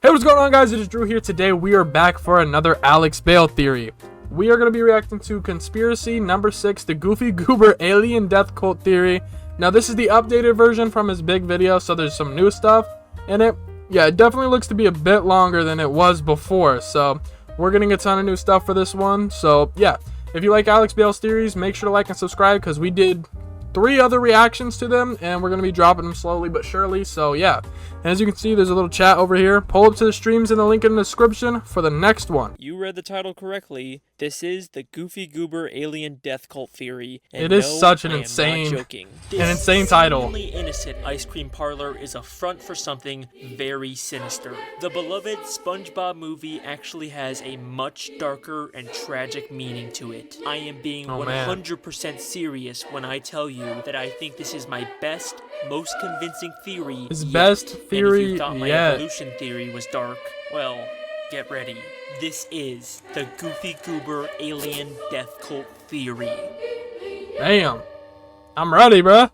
Hey, what's going on, guys? It is Drew here. Today we are back for another Alex Bale theory. We are going to be reacting to conspiracy number 6, the Goofy Goober alien death cult theory. Now this is the updated version from his big video, so there's some new stuff in it. Yeah, it definitely looks to be a bit longer than it was before, so we're getting a ton of new stuff for this one. So yeah, if you like Alex Bale's theories, make sure to like and subscribe, because we did 3 other reactions to them and we're going to be dropping them slowly but surely. So yeah, and as you can see, there's a little chat over here. Pull up to the streams in the link in the description for the next one. You read the title correctly. This is the Goofy Goober alien death cult theory. And it is such an insane title. This seemingly innocent ice cream parlor is a front for something very sinister. The beloved SpongeBob movie actually has a much darker and tragic meaning to it. I am being 100% serious when I tell you that I think this is my best, most convincing theory. His best theory and if you thought my evolution theory was dark, well, get ready. This is the Goofy Goober alien death cult theory. Damn. I'm ready, bruh.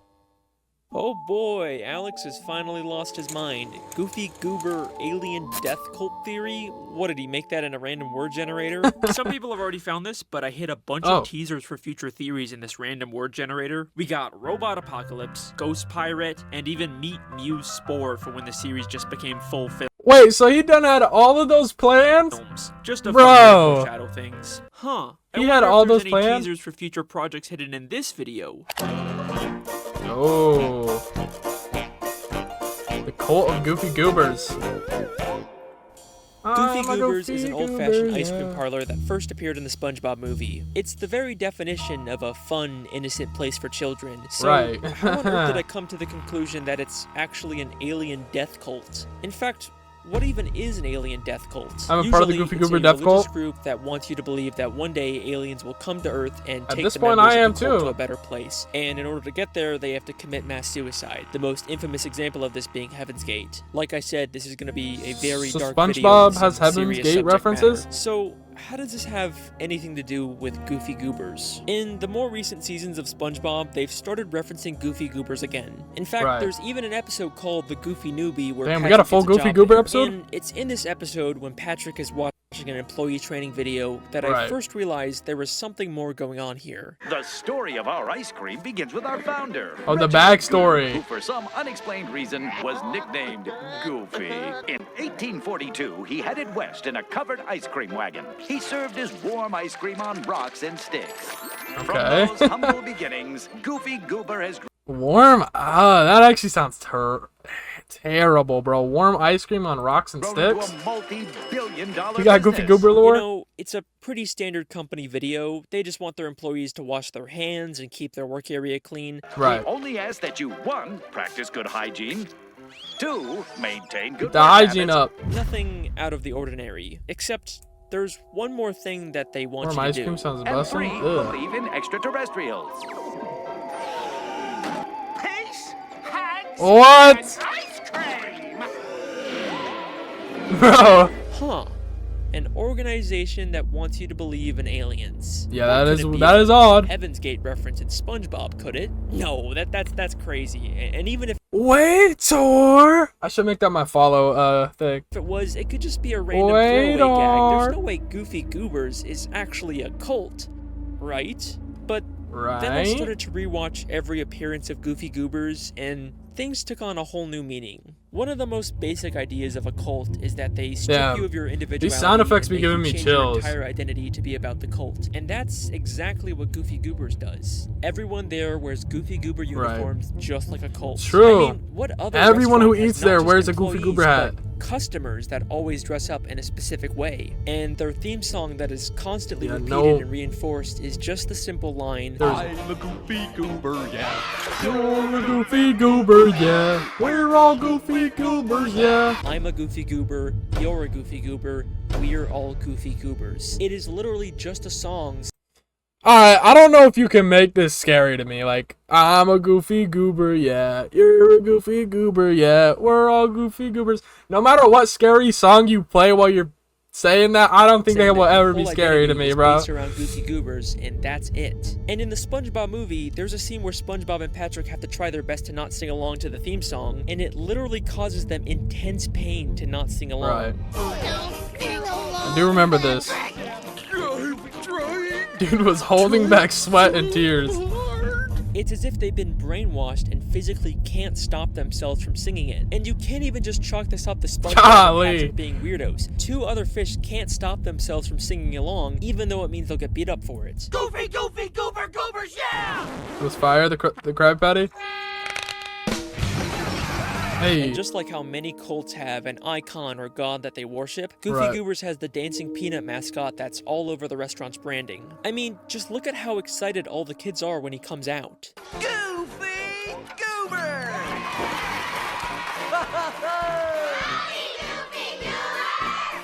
Oh boy, Alex has finally lost his mind. Goofy Goober alien death cult theory? What, did he make that in a random word generator? Some people have already found this, but I hit a bunch of teasers for future theories in this random word generator. We got Robot Apocalypse, Ghost Pirate, and even Meet Muse Spore for when the series just became full film. Wait, so he done had all of those plans? Just a fun shadow things. Huh. He had all those plans? Teasers for future projects hidden in this video. Oh. The cult of Goofy Goobers. Goofy Goobers is an old-fashioned ice cream parlor that first appeared in the SpongeBob movie. It's the very definition of a fun, innocent place for children. So how on earth did I come to the conclusion that it's actually an alien death cult? In fact, what even is an alien death cult? I'm a part of the Goofy Goober death cult. It's a religious group that wants you to believe that one day aliens will come to Earth and take the members of the cult to a better place. And in order to get there, they have to commit mass suicide. The most infamous example of this being Heaven's Gate. Like I said, this is going to be a very dark video. SpongeBob has Heaven's Gate references? So how does this have anything to do with Goofy Goobers? In the more recent seasons of SpongeBob, they've started referencing Goofy Goobers again. In fact, there's even an episode called The Goofy Newbie where we got a full Goofy Goober episode? And it's in this episode when Patrick is watching an employee training video that I first realized there was something more going on here. The story of our ice cream begins with our founder. Oh, the backstory. Who for some unexplained reason was nicknamed Goofy. In 1842, he headed west in a covered ice cream wagon. He served his warm ice cream on rocks and sticks. From those humble beginnings, Goofy Goober has warm? That actually sounds terrible, bro. Warm ice cream on rocks and sticks? You got Goofy Goober lore? You know, it's a pretty standard company video. They just want their employees to wash their hands and keep their work area clean. Right. We only ask that you, 1, practice good hygiene, 2, maintain good hygiene habits. up. Nothing out of the ordinary, except there's one more thing that they want warm you to do. Ice cream sounds and 3, busting. believe in extraterrestrials. What? Ice cream. Bro. Huh. An organization that wants you to believe in aliens. Yeah, that is odd. Heaven's Gate reference in SpongeBob, could it? No, that's crazy. And even if I should make that my follow thing. If it was, it could just be a random throwaway gag. There's no way Goofy Goobers is actually a cult, right? But then I started to rewatch every appearance of Goofy Goobers, and things took on a whole new meaning. One of the most basic ideas of a cult is that they strip you of your individuality. These sound effects be giving me chills. Your entire identity to be about the cult, and that's exactly what Goofy Goobers does. Everyone there wears Goofy Goober uniforms, just like a cult. True. I mean, what other everyone who eats there wears a Goofy Goober hat. Customers that always dress up in a specific way, and their theme song that is constantly repeated and reinforced is just the simple line, I'm a Goofy Goober, yeah. You're a Goofy Goober, yeah. We're all Goofy Goobers, yeah. I'm a Goofy Goober, you're a Goofy Goober, we're all Goofy Goobers. It is literally just a song. Alright, I don't know if you can make this scary to me. Like, I'm a Goofy Goober, yeah. You're a Goofy Goober, yeah. We're all Goofy Goobers. No matter what scary song you play while you're Saying that, I don't think they saying will that ever the be whole scary to identity me, is bro. based around Goofy Goobers, and that's it. And in the SpongeBob movie, there's a scene where SpongeBob and Patrick have to try their best to not sing along to the theme song, and it literally causes them intense pain to not sing along. Right. I do remember this. Dude was holding back sweat and tears. It's as if they've been brainwashed and physically can't stop themselves from singing it. And you can't even just chalk this up to SpongeBob and Patrick being weirdos. Two other fish can't stop themselves from singing along, even though it means they'll get beat up for it. Goofy, Goofy, Goober, Goobers, yeah! It was fire, the Krabby Patty. Hey. And just like how many cults have an icon or god that they worship, Goofy Right. Goobers has the dancing peanut mascot that's all over the restaurant's branding. I mean, just look at how excited all the kids are when he comes out. Goofy Goober!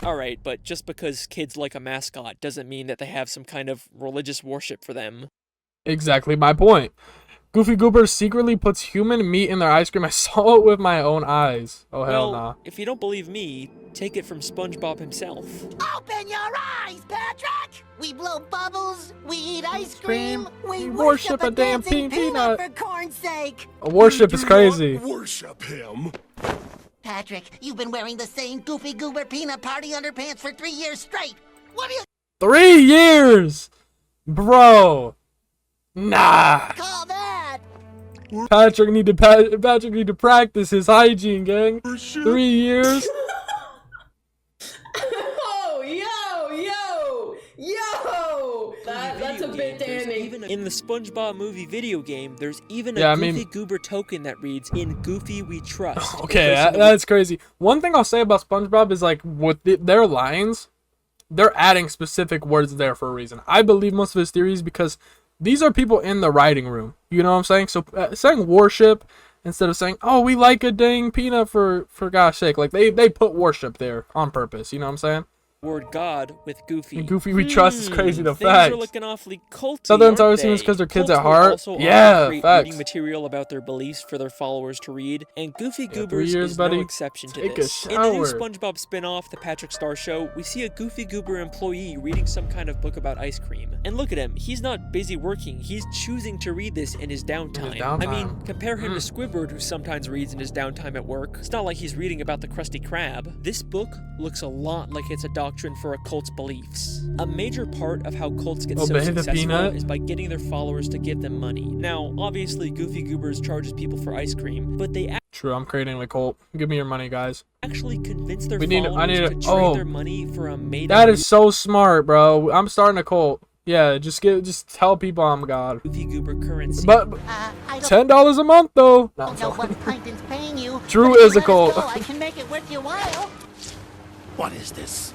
Alright, but just because kids like a mascot doesn't mean that they have some kind of religious worship for them. Exactly my point. Goofy Goober secretly puts human meat in their ice cream. I saw it with my own eyes. Oh, hell Well, nah. if you don't believe me, take it from SpongeBob himself. Open your eyes, Patrick! We blow bubbles, we eat ice cream, we worship worship a a damn dancing peanut. peanut for corn's sake! A worship is crazy. Worship him. Patrick, you've been wearing the same Goofy Goober peanut party underpants for 3 years straight! What do you 3 years! Bro. Nah. call that? Patrick need to practice his hygiene, gang. 3 years. Oh, yo! That's a bit damning. In the SpongeBob movie video game, there's even a Yeah, I Goofy mean- Goober token that reads, "In Goofy we trust." Okay, The person that that's crazy. One thing I'll say about SpongeBob is like with their lines, they're adding specific words there for a reason. I believe most of his theories because these are people in the writing room. You know what I'm saying? So saying worship instead of saying, "Oh, we like a dang peanut for gosh sake," like they put worship there on purpose. You know what I'm saying? word God with Goofy. And Goofy we trust is crazy. The Things facts. are looking awfully culty, Southern's aren't always seen they? this 'cause they're kids Cults at will heart. also Yeah, often create facts. reading material about their beliefs for their followers to read, and Goofy 3 Goobers years, is buddy. no exception to Take a this. In the new shower. SpongeBob spin-off, The Patrick Star Show, we see a Goofy Goober employee reading some kind of book about ice cream. And look at him, he's not busy working, he's choosing to read this in his downtime. I mean, downtime. compare him to Squidward, who sometimes reads in his downtime at work. It's not like he's reading about the Krusty Krab. This book looks a lot like it's a doctrine for a cult's beliefs. A major part of how cults get so Obey the successful peanut. is by getting their followers to give them money. Now, obviously, Goofy Goobers charges people for ice cream, but they True, I'm creating a cult. Give me your money, guys. actually convince their We need- I followers need to a- trade oh. their money for a made-up That is so smart, bro. I'm starting a cult. Yeah, just tell people I'm God. Goofy Goober currency. But I don't $10 a month though. No, I'm know joking. what Plankton's paying you. Drew but if is you a let us cult. go, I can make it worth your while. What is this?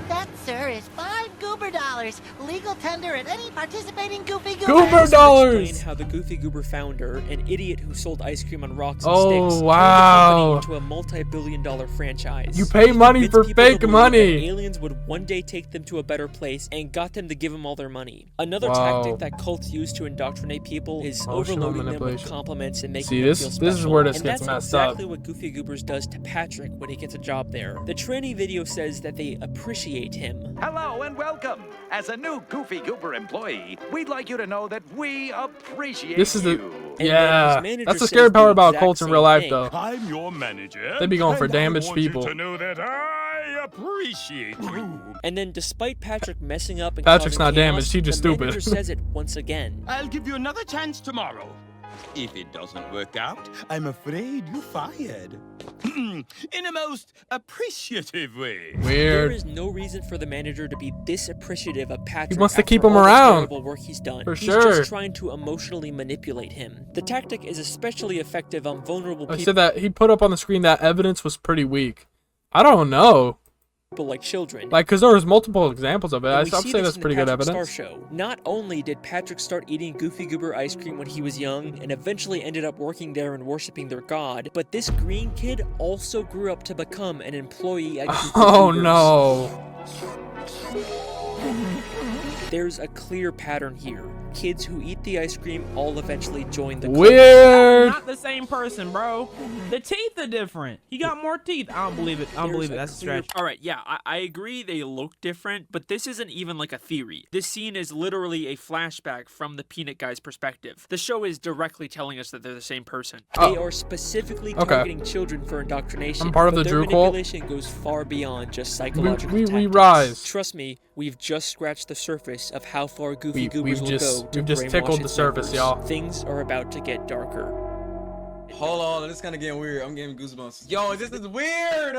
That, sir, is $5 Goober dollars. Legal tender at any participating Goofy Goober. Goober Explain dollars. how the Goofy Goober founder, an idiot who sold ice cream on rocks and Oh, sticks, wow. turned the company into a multi-billion-dollar franchise. You pay He money convinced for people fake to believe money. that aliens would one day take them to a better place and got them to give them all their money. Another Wow. tactic that cults use to indoctrinate people is Emotional overloading them with manipulation. compliments and making See, them this- feel this special. is where this and gets that's messed up. exactly what Goofy Goobers does to Patrick when he gets a job there. The training video says that they appreciate him. Hello and welcome. As a new Goofy Goober employee, we'd like you to know that we appreciate This is the you. And yeah. then his manager That's the says scary the part about exact cults in same real life, thing. though. I'm your manager. They be going for and damaged I want people. You to know that I appreciate you. And then, despite Patrick messing up and Patrick's causing not chaos, damaged, he just the stupid. manager says it once again. I'll give you another chance tomorrow. If it doesn't work out, I'm afraid you're fired. In a most appreciative way. There Weird. is no reason for the manager to be this appreciative of Patrick. wants to after keep him all the around. terrible work he's done. For he's sure. just trying to emotionally manipulate him. The tactic is especially effective on vulnerable I people said that he put up on the screen that evidence was pretty weak. I don't know. like children. Like, because there was multiple examples of it. And I'd we say see that's this in the pretty good Patrick evidence. Star Show. Not only did Patrick start eating Goofy Goober ice cream when he was young and eventually ended up working there and worshiping their god, but this green kid also grew up to become an employee at Goofy Oh Goobers. no. There's a clear pattern here. kids who eat the ice cream all eventually join the cult. Weird. Not the same person, bro. The teeth are different. He got more teeth. I don't believe it. I don't believe it. That's a stretch. All right, yeah, I agree they look different, but this isn't even like a theory. This scene is literally a flashback from the Peanut Guy's perspective. The show is directly telling us that they're the same person. They are specifically targeting children for indoctrination. I'm part of the Drew cult. Manipulation goes far beyond just psychological we tactics. rise. Trust me, we've just scratched the surface of how far Goofy Goobers will go to we've just brainwash tickled the its surface, members. y'all. Things are about to get darker. Hold on, this is kind of getting weird. I'm getting goosebumps. Yo, this is weird.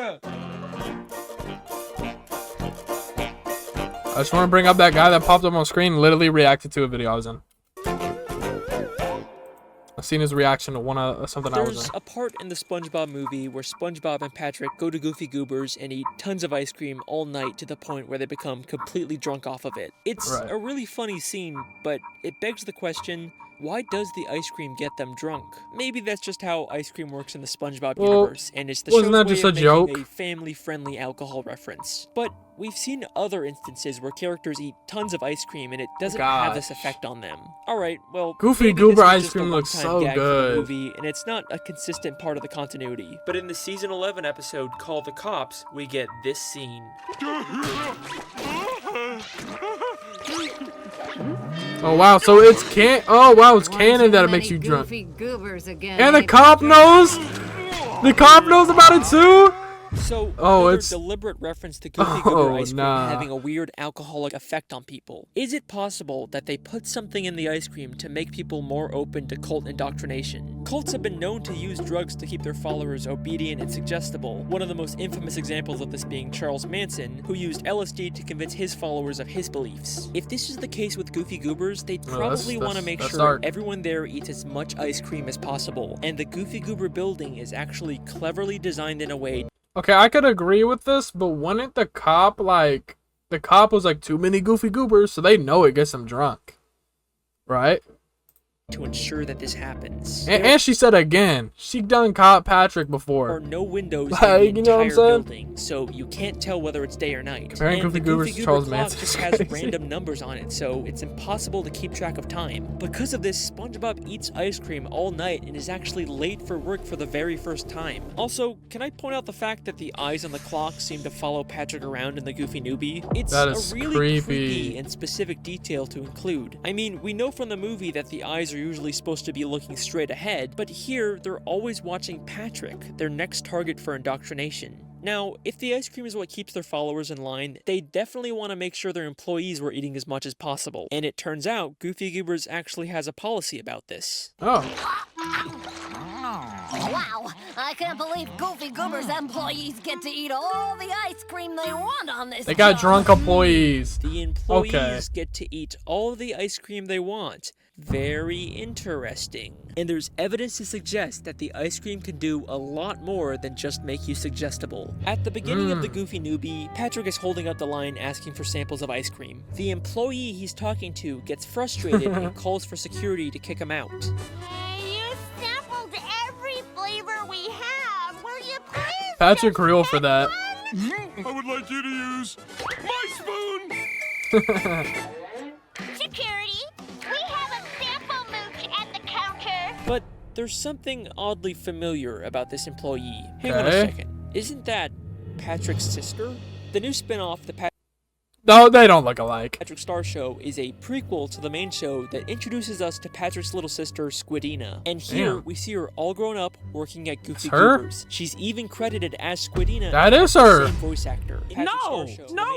I just want to bring up that guy that popped up on screen and literally reacted to a video I was in. I've seen his reaction to something I was in. There's a part in the SpongeBob movie where SpongeBob and Patrick go to Goofy Goobers and eat tons of ice cream all night to the point where they become completely drunk off of it. It's a really funny scene, but it begs the question, why does the ice cream get them drunk? Maybe that's just how ice cream works in the SpongeBob universe, and it's the show's way of making a family-friendly alcohol reference. But we've seen other instances where characters eat tons of ice cream and it doesn't have this effect on them. Alright, well, Goofy Goober ice cream looks so good. Movie, and it's not a consistent part of the continuity. But in the season 11 episode Call the Cops, we get this scene. Oh wow, so it's it's canon that it makes you drunk. And the cop knows? The cop knows about it too? So, it's deliberate reference to Goofy Goober ice cream having a weird alcoholic effect on people. Is it possible that they put something in the ice cream to make people more open to cult indoctrination? Cults have been known to use drugs to keep their followers obedient and suggestible, one of the most infamous examples of this being Charles Manson, who used LSD to convince his followers of his beliefs. If this is the case with Goofy Goobers, they'd probably want to make sure everyone there eats as much ice cream as possible, and the Goofy Goober building is actually cleverly designed in a way. Okay, I could agree with this, but wouldn't the cop was like too many Goofy Goobers, so they know it gets them drunk, right? To ensure that this happens. And she said again, she done caught Patrick before. There are no windows in the entire building, so you can't tell whether it's day or night. Comparing Goofy Goobers to Charles Manson just has random numbers on it, so it's impossible to keep track of time. Because of this, SpongeBob eats ice cream all night and is actually late for work for the very first time. Also, can I point out the fact that the eyes on the clock seem to follow Patrick around in the Goofy Newbie? It's a really creepy and specific detail to include. I mean, we know from the movie that the eyes are usually supposed to be looking straight ahead, but here they're always watching Patrick, their next target for indoctrination. Now, if the ice cream is what keeps their followers in line, they definitely want to make sure their employees were eating as much as possible. And it turns out Goofy Goobers actually has a policy about this. Wow, I can't believe Goofy Goober's employees get to eat all the ice cream they want on this They got drunk employees. The employees get to eat all the ice cream they want. Very interesting. And there's evidence to suggest that the ice cream can do a lot more than just make you suggestible. At the beginning of the Goofy Newbie, Patrick is holding up the line asking for samples of ice cream. The employee he's talking to gets frustrated and calls for security to kick him out. Hey, you sampled every flavor we have. Will you please? Patrick real for that. I would like you to use my spoon. Security, we have a sample mooch at the counter. But there's something oddly familiar about this employee. Hang on a second. Isn't that Patrick's sister? The new spin-off, No, they don't look alike. Patrick Star Show is a prequel to the main show that introduces us to Patrick's little sister, Squidina. And here, we see her all grown up, working at Goofy Goobers. She's even credited as Squidina. That is her. Same voice actor. No,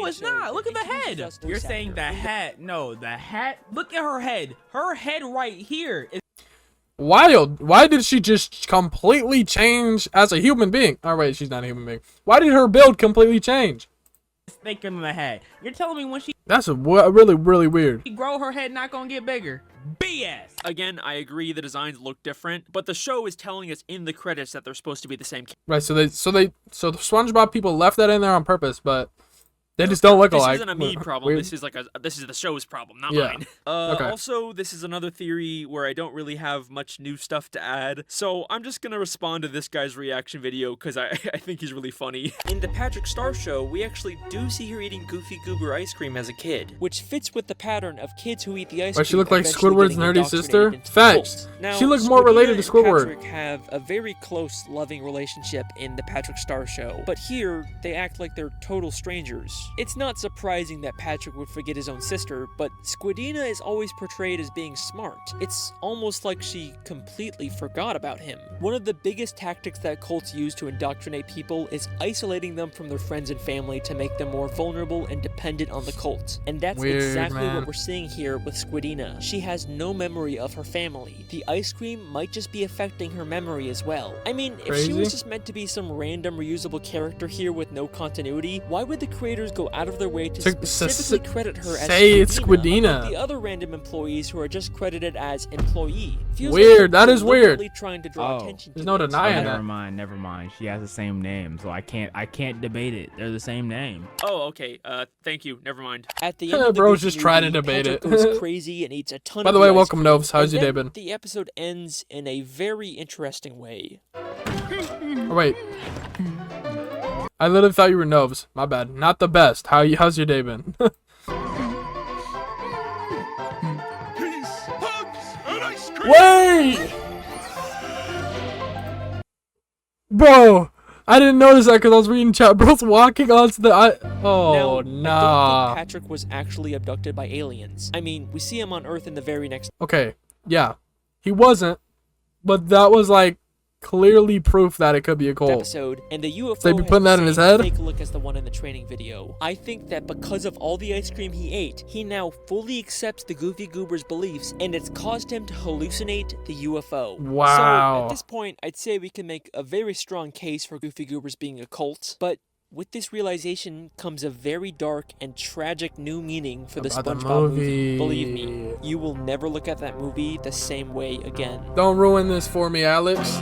it's not. Look at the head. You're saying the hat. No, the hat. Look at her head. Her head right here is Wild. Why did she just completely change as a human being? Oh, wait, she's not a human being. Why did her build completely change? thicker than the head. You're telling me when she That's really weird. grow her head not gonna get bigger? BS. Again, I agree the designs look different, but the show is telling us in the credits that they're supposed to be the same. Right, so the SpongeBob people left that in there on purpose, but They just don't look This alike. isn't a me problem. Weird. This is the show's problem, not Yeah. mine. Okay. Also, this is another theory where I don't really have much new stuff to add, so I'm just gonna respond to this guy's reaction video because I think he's really funny. In the Patrick Star Show, we actually do see her eating Goofy Goober ice cream as a kid, which fits with the pattern of kids who eat the ice Why cream. she look like eventually Squidward's getting nerdy sister? indoctrinated into the Facts. cult. Now, She looked more related to Squidina and Squidward. Patrick have a very close, loving relationship in the Patrick Star Show, but here they act like they're total strangers. It's not surprising that Patrick would forget his own sister, but Squidina is always portrayed as being smart. It's almost like she completely forgot about him. One of the biggest tactics that cults use to indoctrinate people is isolating them from their friends and family to make them more vulnerable and dependent on the cult. And that's Weird, exactly man. what we're seeing here with Squidina. She has no memory of her family. The ice cream might just be affecting her memory as well. I mean, if she Crazy. was just meant to be some random reusable character here with no continuity, why would the creators go out of their way to specifically credit her as say it's Squidina. unlike the other random employees who are just credited as employee? Feels Weird, like that is weird. deliberately trying to draw attention There's to no it. denying never that. mind, never mind. She has the same name, so I can't debate it. They're the same name. Oh, okay. Thank you. Never mind. At the end of the Bro's Goofy just trying to movie, debate Patrick it. goes crazy and eats a ton By of the way, ice welcome, cream, Novs. How's and your day then been? The episode ends in a very interesting way. Oh, wait. I literally thought you were Novs. My bad. Not the best. How's your day been? Peace, hugs, and ice cream. Wait! Bro, I didn't notice that because I was reading chat. Bro's walking onto the... Oh, Now, I don't nah. think Patrick was actually abducted by aliens. I mean, we see him on Earth in the very next Okay, yeah. He wasn't, but that was like clearly proof that it could be a cult. episode, and the UFO They be has putting the that in his same head? fake look as the one in the training video. I think that because of all the ice cream he ate, he now fully accepts the Goofy Goober's beliefs, and it's caused him to hallucinate the UFO. Wow. So, at this point, I'd say we can make a very strong case for Goofy Goober's being a cult, but with this realization comes a very dark and tragic new meaning for the About the SpongeBob movie. movie. Believe me, you will never look at that movie the same way again. Don't ruin this for me, Alex.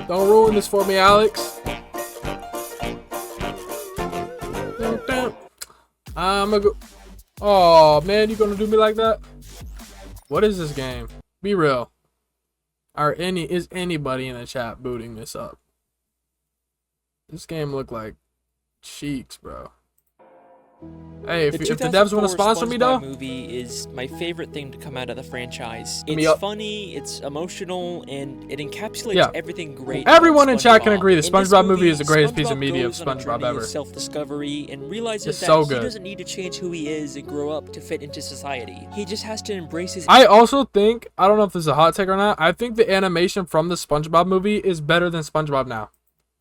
Don't ruin this for me, Alex. I'm gonna go. Oh man, you gonna do me like that? What is this game? Be real. Is anybody in the chat booting this up? This game look like cheeks, bro. Hey, if the devs want to sponsor me though, SpongeBob movie is my favorite thing to come out of the franchise. Me It's up. funny, it's emotional, and it encapsulates Yeah. everything great. Everyone about in chat can SpongeBob. agree the In this SpongeBob movie is the greatest piece of SpongeBob media of goes on a SpongeBob journey of ever. self-discovery and realizes It's that so he good. doesn't need to change who he is and grow up to fit into society. He just has to embrace his I also think, I don't know if this is a hot take or not, I think the animation from the SpongeBob movie is better than SpongeBob now.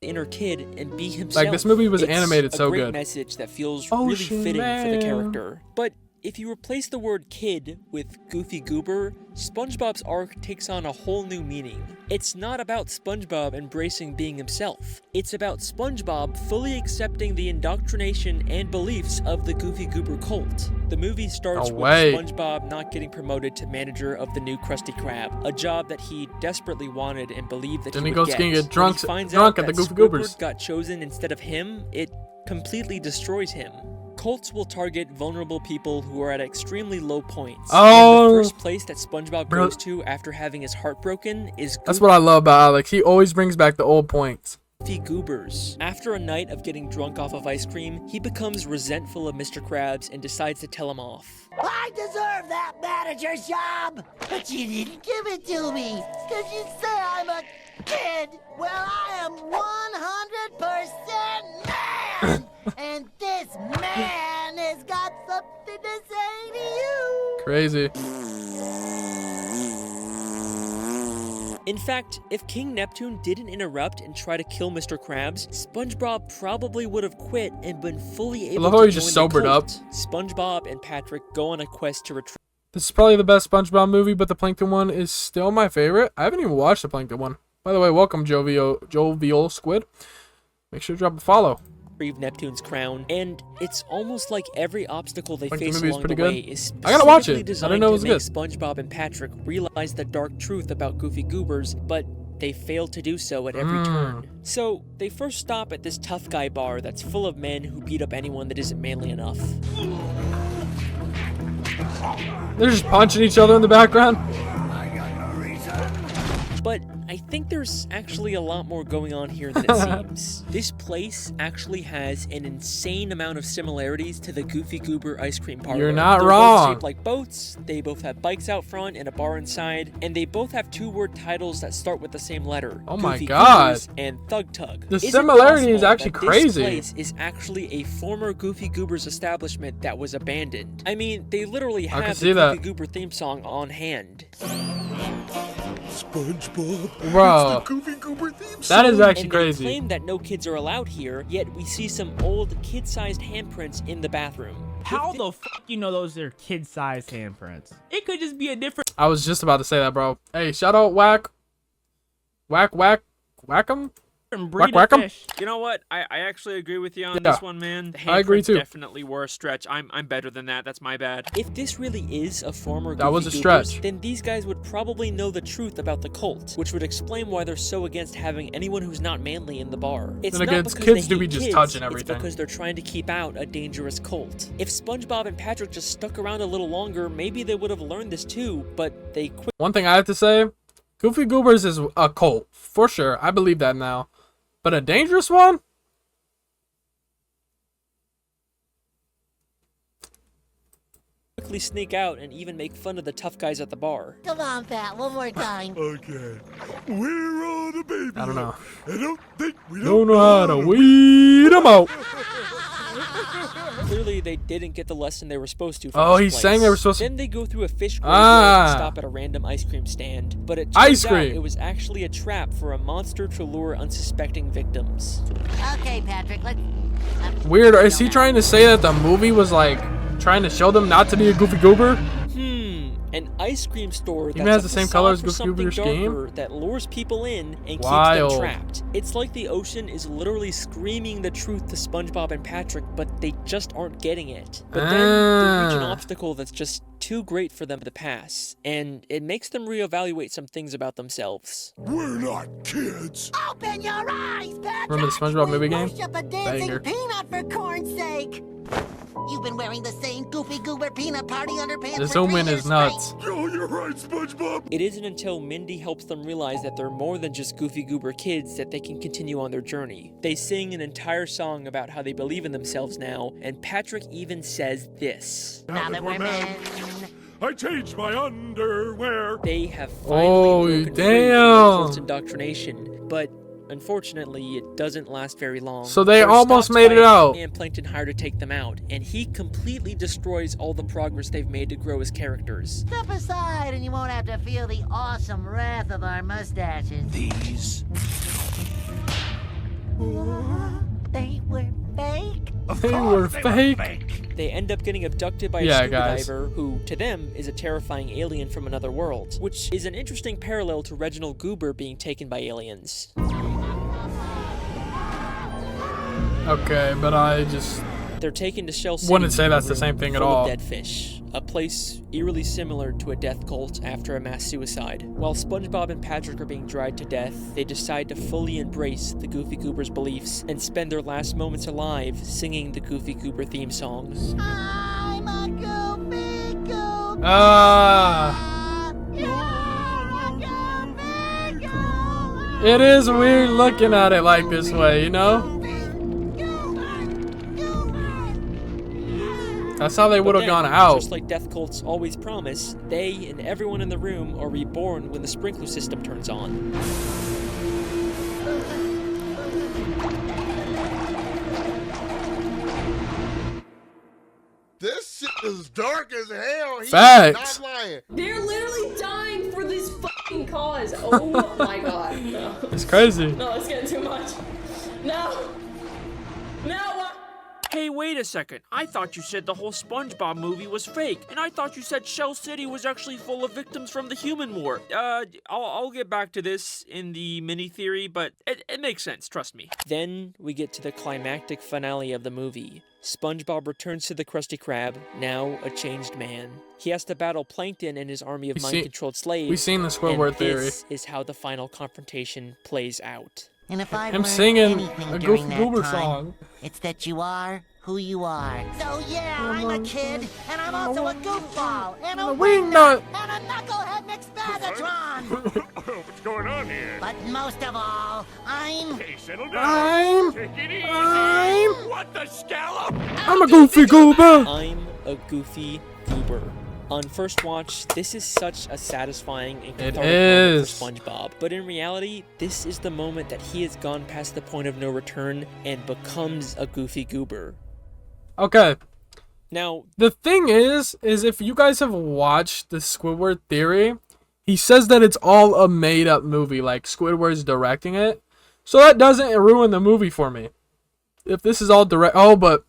inner kid and be himself. Like, this movie was It's animated so a great good. message that feels Ocean really fitting for the Man. character. But if you replace the word kid with Goofy Goober, SpongeBob's arc takes on a whole new meaning. It's not about SpongeBob embracing being himself. It's about SpongeBob fully accepting the indoctrination and beliefs of the Goofy Goober cult. The movie starts No with way. SpongeBob not getting promoted to manager of the new Krusty Krab, a job that he desperately wanted and believed that Then he he would goes get. to get When drunk he finds at out the that Goofy Squidward Goobers. got chosen instead of him, it completely destroys him. Cults will target vulnerable people who are at extremely low points. Oh. And the first place that SpongeBob Bro. goes to after having his heart broken is That's what I love about Alex. He always brings back the old points. Goofy Goobers. After a night of getting drunk off of ice cream, he becomes resentful of Mr. Krabs and decides to tell him off. I deserve that manager's job, but you didn't give it to me, because you say I'm a kid. Well, I am 100% man, and this man has got something to say to you. Crazy. In fact, if King Neptune didn't interrupt and try to kill Mr. Krabs, SpongeBob probably would have quit and been fully able love how to he just join the sobered up. cult. SpongeBob and Patrick go on a quest to retrieve This is probably the best SpongeBob movie, but the Plankton one is still my favorite. I haven't even watched the Plankton one. By the way, welcome, Jovial Squid. Make sure to drop a follow. Neptune's crown, and it's almost like every obstacle they Like, the face movie's along pretty the good. way is I gotta watch specifically it. I designed didn't know it was to make good. SpongeBob and Patrick realize the dark truth about Goofy Goobers, but they fail to do so at every turn. So, they first stop at this tough guy bar that's full of men who beat up anyone that isn't manly enough. They're just punching each other in the background. But I think there's actually a lot more going on here than it seems. This place actually has an insane amount of similarities to the Goofy Goober ice cream parlor. You're not They're wrong. both shaped like boats, they both have bikes out front and a bar inside, and they both have two-word titles that start with the same letter. Oh my Goofy God. Goobers and Thug Tug. The Is it similarity is possible actually that crazy. This place is actually a former Goofy Goobers establishment that was abandoned. I mean, they literally I can have see the that. Goofy Goober theme song on hand. SpongeBob. Bro, It's the Goofy Goober theme that song. is actually And they crazy. claim that no kids are allowed here, yet we see some old kid-sized handprints in the bathroom. How the fuck you know those are kid-sized handprints? It could just be a different I was just about to say that, bro. Hey, shout out Whack'em. breed Whack of 'em? fish. You know what? I actually agree with you on Yeah, this one, man. The I agree handprints too. definitely were a stretch. I'm better than that. That's my bad. If this really is a former That was Goofy a Goobers, stretch. then these guys would probably know the truth about the cult, which would explain why they're so against having anyone who's not manly in the bar. It's Then not again, because kids they do be hate just kids, touching It's everything. because they're trying to keep out a dangerous cult. If SpongeBob and Patrick just stuck around a little longer, maybe they would have learned this too, but they quit. One thing I have to say, Goofy Goobers is a cult, for sure. I believe that now. But a dangerous one? Quickly sneak out and even make fun of the tough guys at the bar. Come on, Pat, one more time. Okay. We're on a baby. I don't know. I don't think we Don't know how to weed them out. Clearly, they didn't get the lesson they were supposed to. From Oh, this he's place. saying they were supposed to. Then they go through a fish graveyard and Ah. stop at a random ice cream stand. But it Ice turns out cream. it was actually a trap for a monster to lure unsuspecting victims. Okay, Patrick, let's... Weird. Is he trying to say that the movie was like trying to show them not to be a Goofy Goober? An ice cream store Even that's has a the same facade color as for Goofy something Goober's game? darker that lures people in and keeps Wild. them trapped. It's like the ocean is literally screaming the truth to SpongeBob and Patrick, but they just aren't getting it. But then they reach an obstacle that's just too great for them to pass, and it makes them reevaluate some things about themselves. We're not kids. Open your eyes, Patrick! Remember the SpongeBob movie game? Worship a dancing Banger. peanut for corn's sake! You've been wearing the same Goofy Goober peanut party underpants The for zoom 3 in years is nuts. straight. Oh, you're right, SpongeBob. It isn't until Mindy helps them realize that they're more than just Goofy Goober kids that they can continue on their journey. They sing an entire song about how they believe in themselves now, and Patrick even says this. Now that we're men. I changed my underwear. They have finally Oh, broken free from the damn. cult's indoctrination, but unfortunately, it doesn't last very long. So they They're almost stopped made by it a out. man Plankton hired to take them out, and he completely destroys all the progress they've made to grow as characters. Step aside and you won't have to feel the awesome wrath of our mustaches. These. They were fake? They were fake. They end up getting abducted by a Yeah, scuba guys. diver who, to them, is a terrifying alien from another world, which is an interesting parallel to Reginald Goober being taken by aliens. Okay, but I just They're taken to Shell City. wouldn't say that's the room same thing at full of all. Dead fish, a place eerily similar to a death cult after a mass suicide. While SpongeBob and Patrick are being dried to death, they decide to fully embrace the Goofy Goober's beliefs and spend their last moments alive singing the Goofy Goober theme songs. I'm a Goofy Goober. You're a Goofy Goober. It is weird looking at it like this way, you know? That's how they would But have gone then, out. Just like death cults always promise, they and everyone in the room are reborn when the sprinkler system turns on. This shit is dark as hell. He's Facts. not lying. They're literally dying for this fucking cause. Oh my god. No. It's crazy. No, it's getting too much. No. No. Hey, wait a second. I thought you said the whole SpongeBob movie was fake, and I thought you said Shell City was actually full of victims from the human war. I'll get back to this in the mini theory, but it makes sense, trust me. Then we get to the climactic finale of the movie. SpongeBob returns to the Krusty Krab, now a changed man. He has to battle Plankton and his army of mind-controlled slaves. We've seen the Squidward theory. This is how the final confrontation plays out. And if I've I'm learned singing anything a during Goofy that Goober time, song. it's that you are who you are. So yeah, I'm a kid, and I'm also a goofball, and a wingnut, and a knucklehead McSpagatron. What's going on here? But most of all, I'm... Hey, settle down. Take it easy. What the scallop? I'm a Goofy Goober. I'm a Goofy Goober. On first watch, this is such a satisfying and cathartic moment for SpongeBob. But in reality, this is the moment that he has gone past the point of no return and becomes a Goofy Goober. Okay. Now, the thing is if you guys have watched the Squidward theory, he says that it's all a made-up movie, like Squidward's directing it. So that doesn't ruin the movie for me. If this is all direct... Oh, but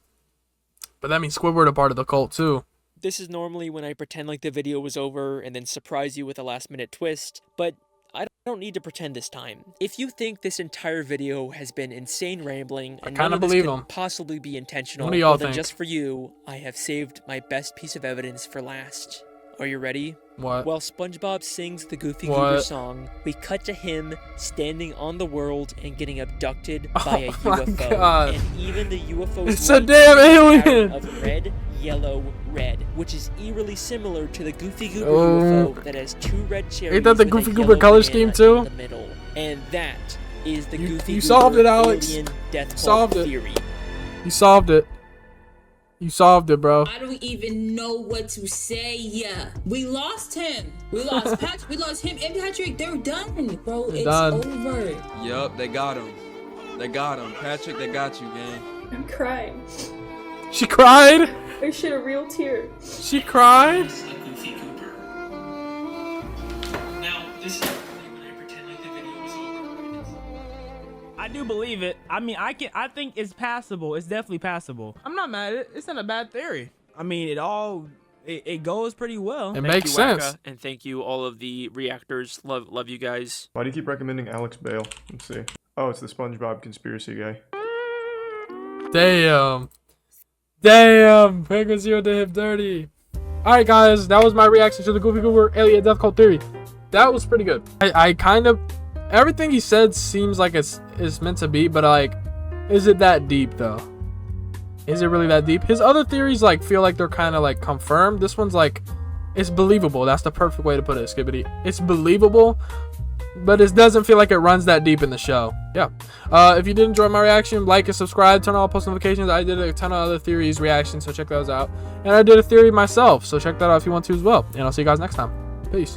that means Squidward a part of the cult, too. This is normally when I pretend like the video was over and then surprise you with a last-minute twist, but I don't need to pretend this time. If you think this entire video has been insane rambling and none of this could possibly be intentional, well then just for you, I have saved my best piece of evidence for last. Are you ready? What? While SpongeBob sings the Goofy Goober song, we cut to him standing on the world and getting abducted by a UFO. God. And even the UFO's it's a damn alien! Of red, yellow, red, which is eerily similar to the Goofy Goober UFO that has two red cherries. Ain't that the Goofy Goober color scheme too? In the middle. And that is the Goofy you Goober solved it, Alex. alien death Solved cult it. theory. You solved it. You solved it, bro. I don't even know what to say. Yeah, we lost him. We lost Patrick. We lost him and Patrick. They're done, bro. It's over. Yup, they got him. They got him. Patrick, they got you, gang. I'm crying. She cried? I shed a real tear. She cried? Goofy Goober. Now, this is when I pretend like the video was over. I do believe it. I mean, I think it's passable. It's definitely passable. I'm not mad at it. It's not a bad theory. I mean, it goes pretty well. It makes sense. Waka, and thank you all of the reactors. Love you guys. Why do you keep recommending Alex Bale? Let's see. Oh, it's the SpongeBob conspiracy guy. Damn. Damn. Penguin Zero did him dirty. Alright, guys. That was my reaction to the Goofy Goober alien death cult theory. That was pretty good. I kind of... Everything he said seems like it's meant to be, but like, is it that deep though? Is it really that deep? His other theories like feel like they're kind of like confirmed. This one's like, it's believable. That's the perfect way to put it, Skibbity. It's believable, but it doesn't feel like it runs that deep in the show. Yeah. If you did enjoy my reaction, like and subscribe, turn on all post notifications. I did a ton of other theories reactions, so check those out. And I did a theory myself, so check that out if you want to as well. And I'll see you guys next time. Peace.